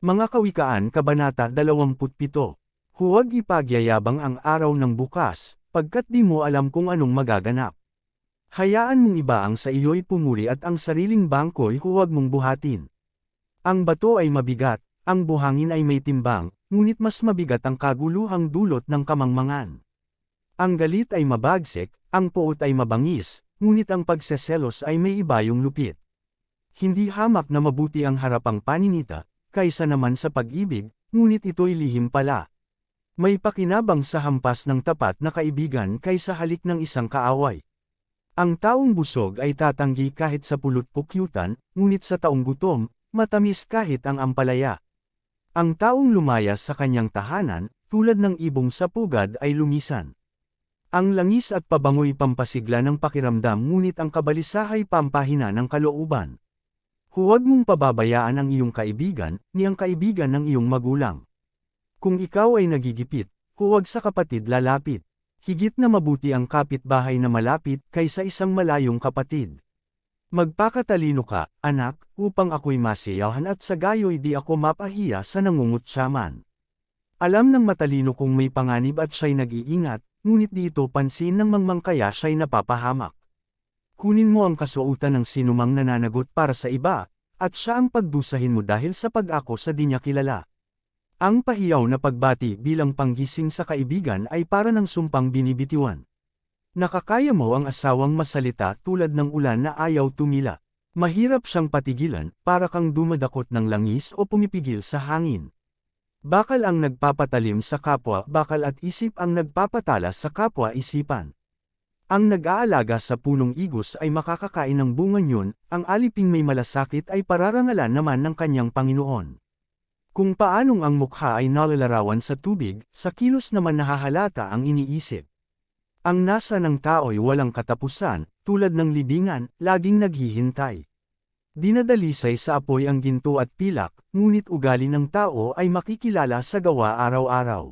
Mga Kawikaan Kabanata 27. Huwag ipagyayabang ang araw ng bukas, pagkat di mo alam kung anong magaganap. Hayaan mong iba ang sa iyo'y pumuri at ang sariling bangko'y huwag mong buhatin. Ang bato ay mabigat, ang buhangin ay may timbang, ngunit mas mabigat ang kaguluhang dulot ng kamangmangan. Ang galit ay mabagsik, ang poot ay mabangis, ngunit ang pagseselos ay may ibayong lupit. Hindi hamak na mabuti ang harapang paninita, kaysa naman sa pag-ibig, ngunit ito'y lihim pala. May pakinabang sa hampas ng tapat na kaibigan kaysa halik ng isang kaaway. Ang taong busog ay tatanggi kahit sa pulot-pukyutan, ngunit sa taong gutom, matamis kahit ang ampalaya. Ang taong lumaya sa kanyang tahanan, tulad ng ibong sa pugad ay lumisan. Ang langis at pabango'y pampasigla ng pakiramdam ngunit ang kabalisahay pampahina ng kalooban. Huwag mong pababayaan ang iyong kaibigan, ni ang kaibigan ng iyong magulang. Kung ikaw ay nagigipit, huwag sa kapatid lalapit. Higit na mabuti ang kapitbahay na malapit kaysa isang malayong kapatid. Magpakatalino ka, anak, upang ako'y masiyahan at sa gayo'y di ako mapahiya sa nangungutyaman. Alam ng matalino kung may panganib at siya'y nag-iingat, ngunit di ito pansin ng mangmangkaya siya'y napapahamak. Kunin mo ang kasuotan ng sinumang nananagot para sa iba, at siya ang pagdusahin mo dahil sa pag-ako sa di niya kilala. Ang pahiyaw na pagbati bilang panggising sa kaibigan ay para ng sumpang binibitiwan. Nakakaya mo ang asawang masalita tulad ng ulan na ayaw tumila. Mahirap siyang patigilan, para kang dumadakot ng langis o pumipigil sa hangin. Bakal ang nagpapatalim sa kapwa bakal at isip ang nagpapatala sa kapwa isipan. Ang nag-aalaga sa punong igos ay makakakain ng bunga niyon, ang aliping may malasakit ay pararangalan naman ng kanyang Panginoon. Kung paanong ang mukha ay nalalarawan sa tubig, sa kilos naman nahahalata ang iniisip. Ang nasa ng tao'y walang katapusan, tulad ng libingan, laging naghihintay. Dinadalisay sa apoy ang ginto at pilak, ngunit ugali ng tao ay makikilala sa gawa araw-araw.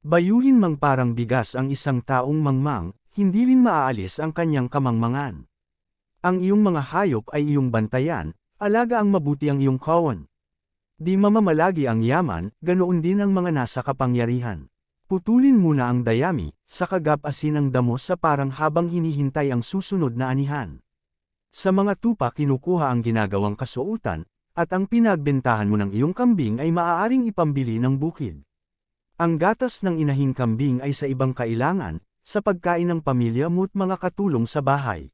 Bayuhin mang parang bigas ang isang taong mangmang, hindi rin maaalis ang kanyang kamangmangan. Ang iyong mga hayop ay iyong bantayan, alaga ang mabuti ang iyong kawan. Di mamamalagi ang yaman, ganoon din ang mga nasa kapangyarihan. Putulin muna ang dayami, sa kagap-asin ang damo sa parang habang hinihintay ang susunod na anihan. Sa mga tupa kinukuha ang ginagawang kasuotan, at ang pinagbentahan mo ng iyong kambing ay maaaring ipambili ng bukid. Ang gatas ng inahing kambing ay sa ibang kailangan, sa pagkain ng pamilya mo't mga katulong sa bahay.